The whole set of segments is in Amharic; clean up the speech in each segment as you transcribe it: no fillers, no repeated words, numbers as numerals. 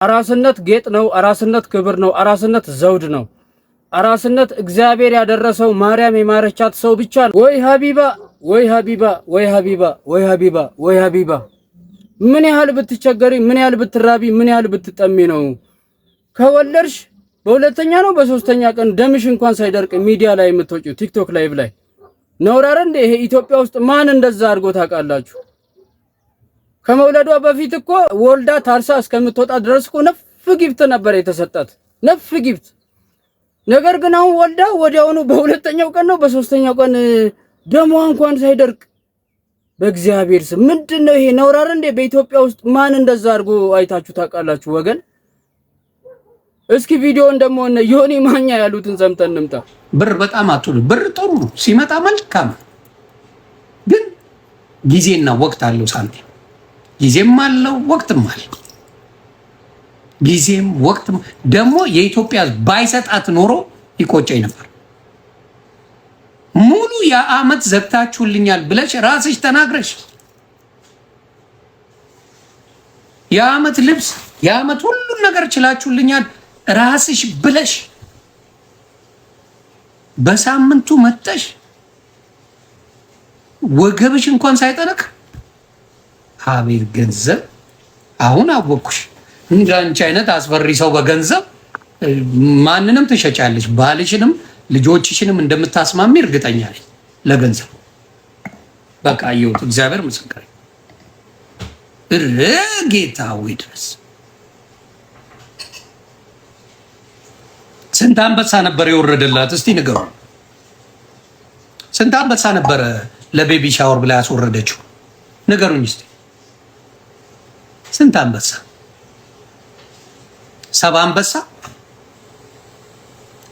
አራስነት ጌጥ ነው። አራስነት ክብር ነው። አራስነት ዘውድ ነው። አራስነት እግዚአብሔር ያደረሰው ማርያም የማረቻት ሰው ብቻ ነው። ወይ ሀቢባ ወይ ሀቢባ ወይ ሀቢባ ወይ ሀቢባ ወይ ሀቢባ ምን ያህል ብትቸገሪ፣ ምን ያህል ብትራቢ፣ ምን ያህል ብትጠሚ ነው ከወለድሽ በሁለተኛ ነው በሶስተኛ ቀን ደምሽ እንኳን ሳይደርቅ ሚዲያ ላይ የምትወጪው ቲክቶክ ላይቭ ላይ ነውራረ እንደ ይሄ ኢትዮጵያ ውስጥ ማን እንደዛ አድርጎ ታውቃላችሁ? ከመውለዷ በፊት እኮ ወልዳ ታርሳ እስከምትወጣ ድረስ እኮ ነፍ ጊፍት ነበር የተሰጣት፣ ነፍ ጊፍት። ነገር ግን አሁን ወልዳ ወዲያውኑ በሁለተኛው ቀን ነው በሶስተኛው ቀን ደሟ እንኳን ሳይደርቅ በእግዚአብሔር ስም ምንድነው ይሄ ነውራረ እንደ በኢትዮጵያ ውስጥ ማን እንደዛ አድርጎ አይታችሁ ታውቃላችሁ ወገን? እስኪ ቪዲዮን ደግሞ ዮኒ ማኛ ያሉትን ሰምተን እንምጣ። ብር በጣም አጥሩ ብር ጥሩ ነው ሲመጣ መልካም፣ ግን ጊዜና ወቅት አለው። ሳንቲም ጊዜም አለው ወቅትም አለው። ጊዜም ወቅትም ደግሞ የኢትዮጵያ ባይሰጣት ኖሮ ይቆጨኝ ነበር። ሙሉ የዓመት ዘግታችሁልኛል ብለሽ ራስሽ ተናግረሽ የዓመት ልብስ የዓመት ሁሉን ነገር ችላችሁልኛል ራስሽ ብለሽ በሳምንቱ መጥተሽ ወገብሽ እንኳን ሳይጠነቅ አቤት ገንዘብ። አሁን አወኩሽ። እንዳንቺ አይነት አስፈሪ ሰው በገንዘብ ማንንም ትሸጫለሽ፣ ባልሽንም ልጆችሽንም እንደምታስማሚ እርግጠኛ ነኝ። ለገንዘብ በቃ አየሁት። እግዚአብሔር ምስክር ጌታዊ ድረስ ስንት አንበሳ ነበር የወረደላት? እስቲ ንገሩ። ስንት አንበሳ ነበረ ለቤቢ ሻወር ብላ ያስወረደችው? ንገሩኝ እስቲ። ስንት አንበሳ? 70 አንበሳ።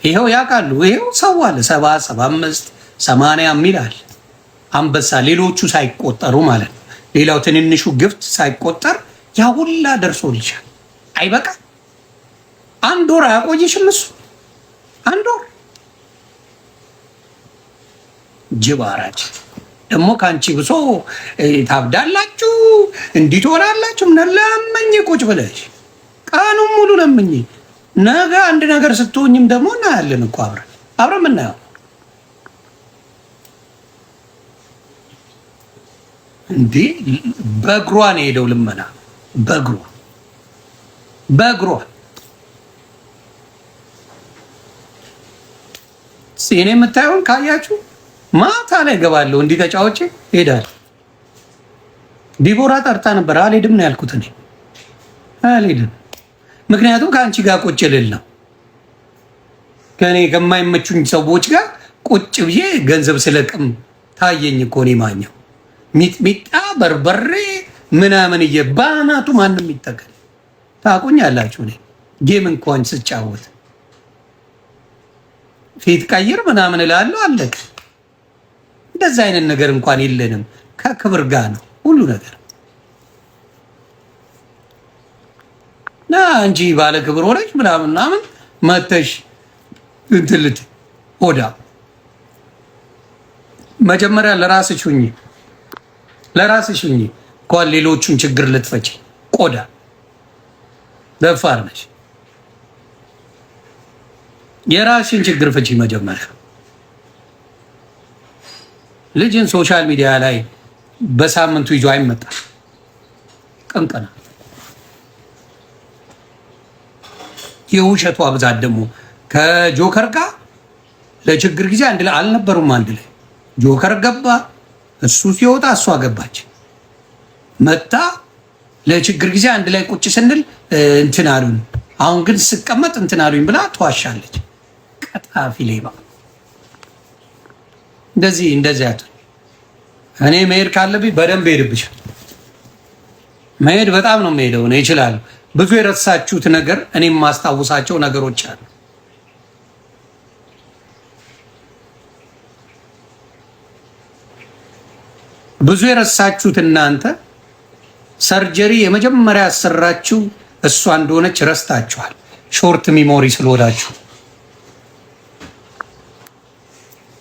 ይሄው ያውቃሉ። ይሄው ሰው አለ 70፣ 75፣ 80 የሚል አለ አንበሳ። ሌሎቹ ሳይቆጠሩ ማለት ነው። ሌላው ትንንሹ ግፍት ሳይቆጠር ያ ሁላ ደርሶልሻል። አይበቃ? አንድ ወር አያቆይሽም እሱ? አንድ ወር ጅብ አራጅ ደግሞ ከአንቺ ብሶ ታብዳላችሁ፣ እንዲህ ትሆናላችሁ። ምን ለምኝ ቁጭ ብለሽ ቀኑን ሙሉ ለምኝ። ነገ አንድ ነገር ስትሆኝም ደግሞ እናያለን እኮ አብረን ምናየው። እንዲህ በእግሯ ነው የሄደው ልመና፣ በእግሯ እኔ የምታየውን ካያችሁ ማታ ላይ ገባለሁ እንዲህ ተጫውቼ እሄዳለሁ። ዲቦራ ጠርታ ነበር፣ አልሄድም ነው ያልኩት። እኔ አልሄድም፣ ምክንያቱም ከአንቺ ጋር ቁጭ ልል ነው። ከእኔ ከማይመቹኝ ሰዎች ጋር ቁጭ ብዬ ገንዘብ ስለቅም ታየኝ እኮ እኔ ማኘው ሚጥሚጣ በርበሬ ምናምን እየባናቱ ማንም ይጠቀል ታቁኛላችሁ። እኔ ጌም እንኳን ስጫወት ፊት ቀይር ምናምን እላለሁ። አለቀ። እንደዛ አይነት ነገር እንኳን የለንም። ከክብር ጋር ነው ሁሉ ነገር። ና እንጂ ባለ ክብር ሆነች ምናምን መተሽ እንትልት ሆዳ መጀመሪያ ለራስሽ ሁኚ፣ እንኳን ሌሎቹን ችግር ልትፈጪ። ቆዳ ደፋር ነሽ። የራስሽን ችግር ፍቺ መጀመሪያ። ልጅን ሶሻል ሚዲያ ላይ በሳምንቱ ይዞ አይመጣም። ቀንቀና የውሸቷ ብዛት ደግሞ ከጆከር ጋር ለችግር ጊዜ አንድ ላይ አልነበሩም። አንድ ላይ ጆከር ገባ፣ እሱ ሲወጣ እሷ ገባች። መጣ ለችግር ጊዜ አንድ ላይ ቁጭ ስንል እንትን አሉን፣ አሁን ግን ስቀመጥ እንትን አሉኝ ብላ ትዋሻለች። ቀጣፊ ሌባ። እንደዚህ ያቱ እኔ መሄድ ካለብኝ በደንብ ሄድብሻል። መሄድ በጣም ነው የምሄደው። እኔ እችላለሁ። ብዙ የረሳችሁት ነገር እኔም ማስታወሳቸው ነገሮች አሉ። ብዙ የረሳችሁት እናንተ ሰርጀሪ የመጀመሪያ ያሰራችሁ እሷ እንደሆነች ረስታችኋል። ሾርት ሚሞሪ ስለወዳችሁ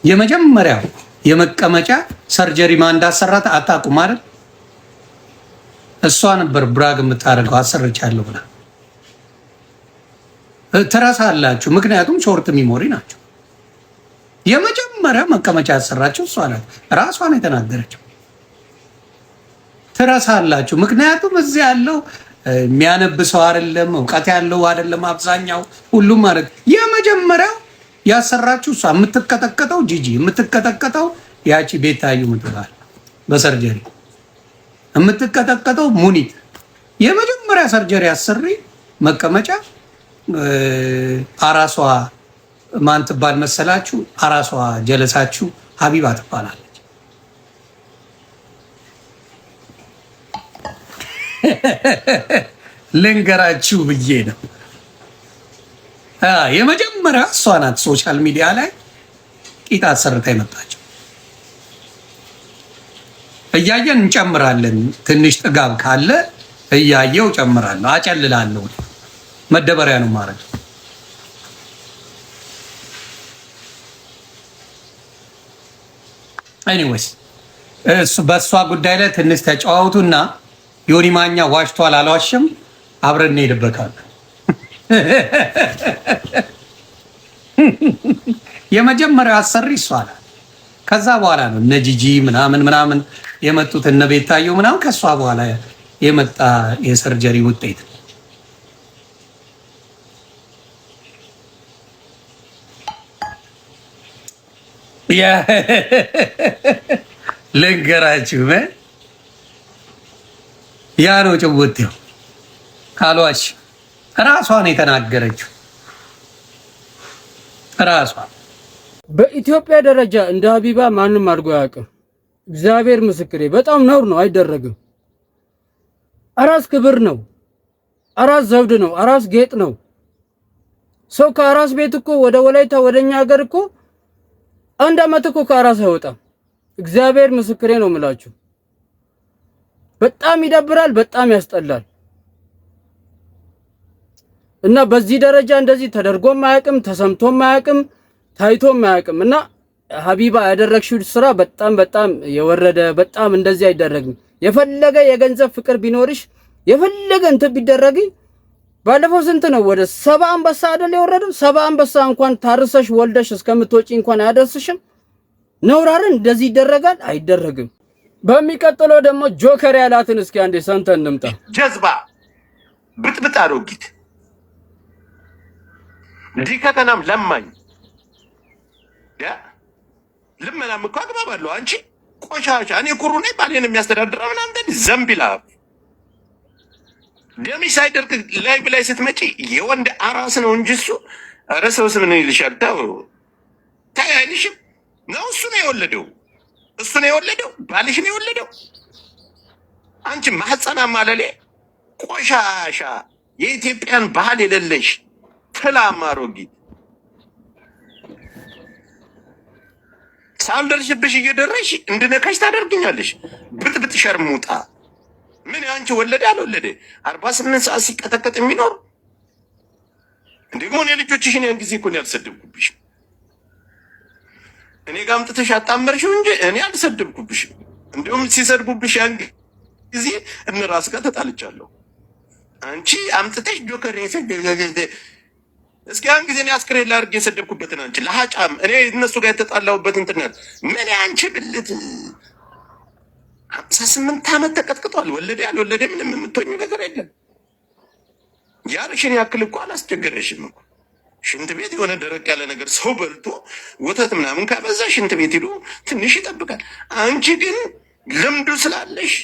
የመጀመሪያው የመቀመጫ ሰርጀሪ ማን እንዳሰራት አታውቁም አይደል? እሷ ነበር ብራግ የምታደርገው አሰርቻለሁ ብላ። ትረሳላችሁ። ምክንያቱም ሾርት ሚሞሪ ናቸው። የመጀመሪያ መቀመጫ ያሰራቸው እሷ ናት። ራሷን የተናገረችው ትረሳላችሁ። ምክንያቱም እዚህ ያለው የሚያነብሰው አይደለም፣ እውቀት ያለው አይደለም። አብዛኛው ሁሉም ማለት የመጀመሪያው ያሰራችሁ እሷ። የምትቀጠቀጠው ጂጂ፣ የምትቀጠቀጠው ያቺ ቤታዩ ምትባል በሰርጀሪ የምትቀጠቀጠው ሙኒት። የመጀመሪያ ሰርጀሪ አሰሪ መቀመጫ አራሷ ማን ትባል መሰላችሁ? አራሷ ጀለሳችሁ ሀቢባ ትባላለች። ልንገራችሁ ብዬ ነው። የመጀመሪያ እሷ ናት ሶሻል ሚዲያ ላይ ቂጣ አሰርታ የመጣችው። እያየን እንጨምራለን። ትንሽ ጥጋብ ካለ እያየው ጨምራለሁ፣ አጨልላለሁ። መደበሪያ ነው ማለት ነው። ኤኒዌይስ በእሷ ጉዳይ ላይ ትንሽ ተጫዋውቱና ዮኒ ማኛ ዋሽቷል አልዋሽም አብረን እንሄድበታለን። የመጀመሪያው አሰሪ እሷ ናት። ከዛ በኋላ ነው እነ ጂጂ ምናምን የመጡት እነ ቤታየው ምናምን ከእሷ በኋላ የመጣ የሰርጀሪ ውጤት። ልንገራችሁ ያ ነው ጭውቴው። ካልዋሽ ራሷን የተናገረችው ራሷ። በኢትዮጵያ ደረጃ እንደ ሀቢባ ማንም አድርጎ አያውቅም። እግዚአብሔር ምስክሬ፣ በጣም ነውር ነው፣ አይደረግም። አራስ ክብር ነው፣ አራስ ዘውድ ነው፣ አራስ ጌጥ ነው። ሰው ከአራስ ቤት እኮ ወደ ወላይታ ወደኛ ሀገር እኮ 1 ዓመት እኮ ከአራስ አይወጣም። እግዚአብሔር ምስክሬ ነው የምላችሁ። በጣም ይደብራል፣ በጣም ያስጠላል። እና በዚህ ደረጃ እንደዚህ ተደርጎም አያውቅም፣ ተሰምቶም አያውቅም፣ ታይቶም አያውቅም። እና ሀቢባ ያደረግሽው ስራ በጣም የወረደ፣ በጣም እንደዚህ አይደረግም። የፈለገ የገንዘብ ፍቅር ቢኖርሽ፣ የፈለገ እንትን ቢደረግ፣ ባለፈው ስንት ነው ወደ 70 አንበሳ አይደል የወረደው? 70 አንበሳ እንኳን ታርሰሽ ወልደሽ እስከምትወጪ እንኳን አያደርስሽም። ነውራርን እንደዚህ ይደረጋል? አይደረግም። በሚቀጥለው ደግሞ ጆከር ያላትን እስኪ አንዴ ሰምተን እንምጣ። ጀዝባ ብጥብጥ አሮጊት እንዲህ ከተናም ለማኝ ልመናም እኮ አግባብ አለው። አንቺ ቆሻሻ፣ እኔ ኩሩ ነኝ ባሌን የሚያስተዳድር ምናምን ዘንቢላ ደምሽ ሳይደርቅ ላይ ብላይ ስትመጪ የወንድ አራስ ነው እንጂ እሱ ኧረ ሰው ስም ነው ይልሻል። ታይ አይልሽም ነው። እሱ ነው የወለደው፣ እሱ ነው የወለደው፣ ባልሽ ነው የወለደው። አንቺ ማህፀና ማለሌ ቆሻሻ፣ የኢትዮጵያን ባህል የሌለሽ ትላማ አሮጊት፣ ሳልደርሽብሽ እየደረሽ እንድነካሽ ታደርግኛለሽ። ብጥብጥ ሸርሙጣ። ምን አንቺ ወለደ አልወለደ 48 ሰዓት ሲቀጠቀጥ የሚኖር ደግሞ እኔ ልጆችሽን ያን ጊዜ እኮ ነው ያልሰደብኩብሽ። እኔ ጋር አምጥተሽ አጣመርሽው እንጂ እኔ አልሰደብኩብሽ። እንዲሁም ሲሰድቡብሽ ያን ጊዜ እነራስ ጋር ተጣልቻለሁ። አንቺ አምጥተሽ ጆከር እስኪ ያን ጊዜ እኔ አስክሬን ላድርግ የሰደብኩበትን አንቺ ለሀጫም እኔ እነሱ ጋር የተጣላሁበትን እንትናል ምን አንቺ ብልት 58 ዓመት ተቀጥቅጧል። ወለደ ያልወለደ ምንም የምትሆኝ ነገር የለም። ያልሽን ያክል እኮ አላስቸገረሽም እኮ። ሽንት ቤት የሆነ ደረቅ ያለ ነገር ሰው በልቶ ወተት ምናምን ካበዛ ሽንት ቤት ሄዶ ትንሽ ይጠብቃል። አንቺ ግን ልምዱ ስላለሽ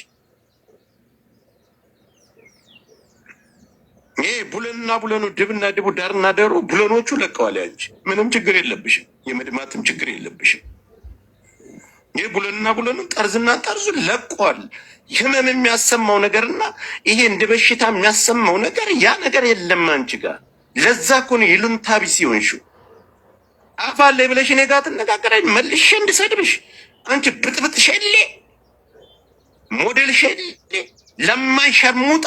ይሄ ቡለንና ቡለኑ ድብና ድቡ ዳርና ደሩ ቡለኖቹ ለቀዋል። አንቺ ምንም ችግር የለብሽም፣ የመድማትም ችግር የለብሽም። ይህ ቡለንና ቡለኑ ጠርዝና ጠርዙ ለቋል። ህመም የሚያሰማው ነገርና ይሄ እንደ በሽታ የሚያሰማው ነገር ያ ነገር የለም አንቺ ጋር። ለዛ እኮ ነው ይሉንታ ቢስ ይሆንሽው። አፋለ ብለሽ እኔ ጋር ትነጋገራለሽ መልሼ እንድሰድብሽ። አንቺ ብጥብጥ ሸሌ፣ ሞዴል ሸሌ፣ ለማኝ ሸርሙጣ።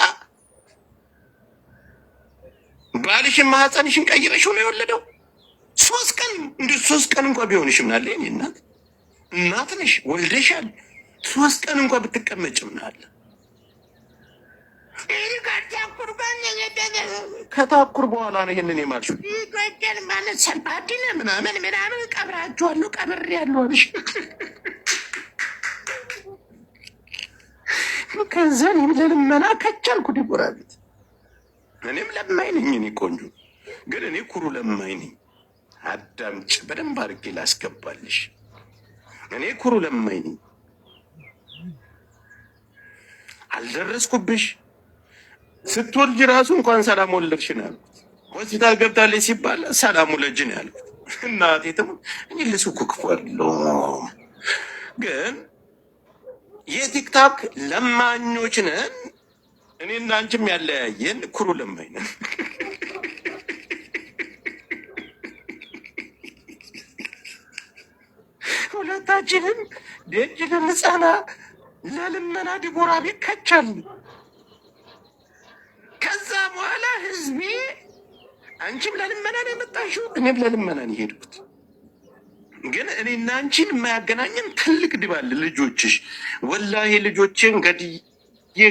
ባልሽን ማህፀንሽን ቀይረሽው ነው የወለደው። 3 ቀን እንደ 3 ቀን እንኳን ቢሆንሽ ምን አለ? እኔ እናት ነሽ ወልደሻል። 3 ቀን እንኳን ብትቀመጭ ምን አለ? ከታኩር በኋላ ነው ይሄንን የማልሽ ማለት ሰልባዲነ ምናምን ቀብራቸዋለሁ ቀብሬያለሁ አልሽ። ከዛ እኔም ለልመና ከቻልኩ ዲቦራ ቤት እኔም ለማኝ ነኝ። እኔ ቆንጆ ግን እኔ ኩሩ ለማኝ ነኝ። አዳምጭ በደንብ አድርጌ ላስገባልሽ። እኔ ኩሩ ለማኝ ነኝ። አልደረስኩብሽ። ስትወልጅ ራሱ እንኳን ሰላም ወለድሽ ነው ያልኩት። ሆስፒታል ገብታለች ሲባል ሰላም ወለጅ ነው ያልኩት። እናቴ ትሙት እኔ ልሱኩ ክፉ አይደለሁም። ግን የቲክታክ ለማኞች ነን። እኔና አንቺም ያለያየን ኩሩ ለማኝ ነን። ሁለታችንም ደጅ ልንጸና ለልመና ዲቦራ ቤት ከቻልን። ከዛ በኋላ ህዝቤ አንቺም ለልመና ነው የመጣሽው፣ እኔም ለልመና ነው የሄድኩት። ግን እኔና አንቺን የማያገናኘን ትልቅ ድባል ልጆችሽ ወላሂ ልጆችን ገድዬ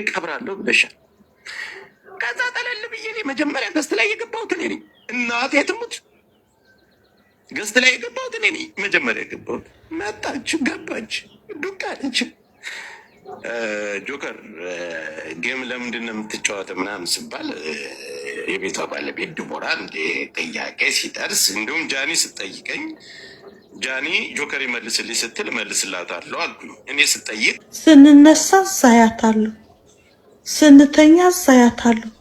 ቀብራለሁ ብለሻል። ከዛ ጠለል ብዬ እኔ መጀመሪያ ገስት ላይ የገባሁት እኔ ነኝ። እናቴ ትሙት ገስት ላይ የገባሁት እኔ ነኝ። መጀመሪያ የገባሁት መጣች፣ ገባች፣ ዱቅ አለች። ጆከር ጌም ለምንድን ነው የምትጫወተው ምናምን ስባል የቤቷ ባለቤት ዲቦራ እንደ ጥያቄ ሲደርስ እንዲሁም ጃኒ ስጠይቀኝ ጃኒ ጆከር ይመልስልኝ ስትል እመልስላታለሁ አልኩኝ። እኔ ስጠይቅ ስንነሳ እዛያታለሁ፣ ስንተኛ እዛያታለሁ፣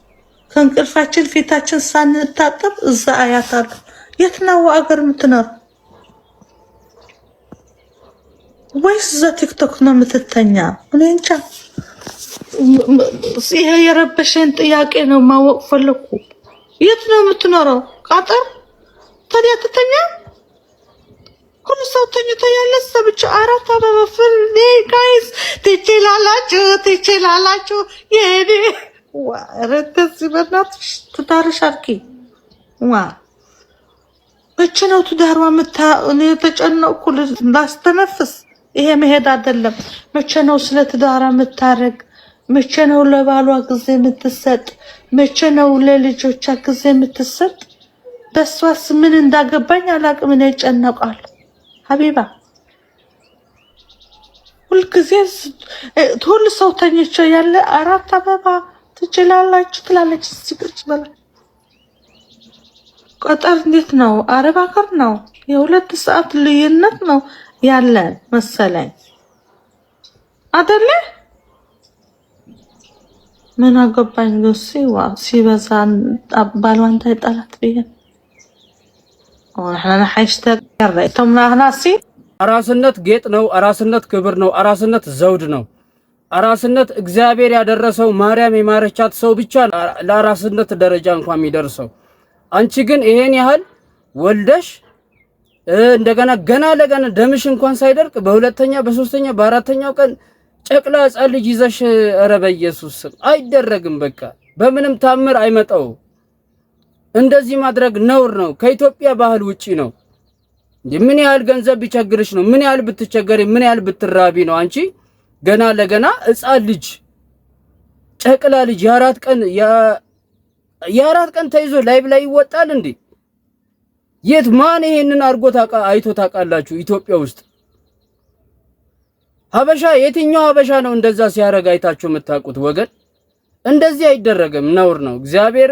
ከእንቅልፋችን ፊታችን ሳንታጠብ እዛ አያታለሁ። የት ነው አገር የምትኖር? ወይስ እዛ ቲክቶክ ነው የምትተኛ? እኔ እንጃ። ይሄ የረበሸን ጥያቄ ነው ማወቅ ፈለኩ። የት ነው የምትኖረው? ቃጠር ታዲያ ትተኛ? ሁሉ ሰው ተኝቶ ያለ ሰብቻ አራት አበባ ፍሬ ጋይስ ትችላላችሁ የኔ ዋረተስ በእናትሽ ትዳርሽ አልኪ ዋ እቺ ነው ትዳሯ ምታ እኔ ተጨነቅኩ ላስተነፍስ። ይሄ መሄድ አይደለም። መቼ ነው ስለ ትዳሯ የምታረግ? መቼ ነው ለባሏ ጊዜ የምትሰጥ? መቼ ነው ለልጆቿ ጊዜ የምትሰጥ? በሷስ ምን እንዳገባኝ አላቅም። እኔ ይጨነቃል ሀቢባ ሁልጊዜ ሁሉ ሰው ተኝቶ ያለ አራት አበባ ትችላላችሁ ትላለች። ሲቅርጭ በላ ቀጠር እንዴት ነው? አረብ ሀገር ነው። የሁለት ሰዓት ልዩነት ነው ያለ መሰለኝ አይደለ? ምን አገባኝ ጎሲ ዋ ሲበዛ ባሏን ታይጣላት ብዬ ወራህና ሃሽታግ ያረይቶም ናህናሲ አራስነት ጌጥ ነው። አራስነት ክብር ነው። አራስነት ዘውድ ነው። አራስነት እግዚአብሔር ያደረሰው ማርያም የማረቻት ሰው ብቻ ለአራስነት ደረጃ እንኳን የሚደርሰው። አንቺ ግን ይሄን ያህል ወልደሽ እንደገና ገና ለገና ደምሽ እንኳን ሳይደርቅ በሁለተኛ በሶስተኛ በአራተኛው ቀን ጨቅላ ሕፃን ልጅ ይዘሽ ኧረ በኢየሱስ አይደረግም። በቃ በምንም ታምር አይመጣው። እንደዚህ ማድረግ ነውር ነው። ከኢትዮጵያ ባህል ውጪ ነው። ምን ያህል ገንዘብ ቢቸግርሽ ነው? ምን ያህል ብትቸገሪ፣ ምን ያህል ብትራቢ ነው አንቺ ገና ለገና ሕፃን ልጅ ጨቅላ ልጅ የአራት ቀን ተይዞ ላይብ ላይ ይወጣል እንዴ? የት ማን ይሄንን አርጎ አይቶ ታውቃላችሁ? ኢትዮጵያ ውስጥ ሀበሻ የትኛው ሀበሻ ነው እንደዛ ሲያረጋ አይታችሁ የምታውቁት? ወገን እንደዚህ አይደረግም፣ ነውር ነው። እግዚአብሔር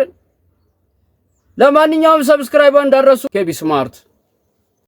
ለማንኛውም ሰብስክራይብ እንዳረሱ ኬቢ ስማርት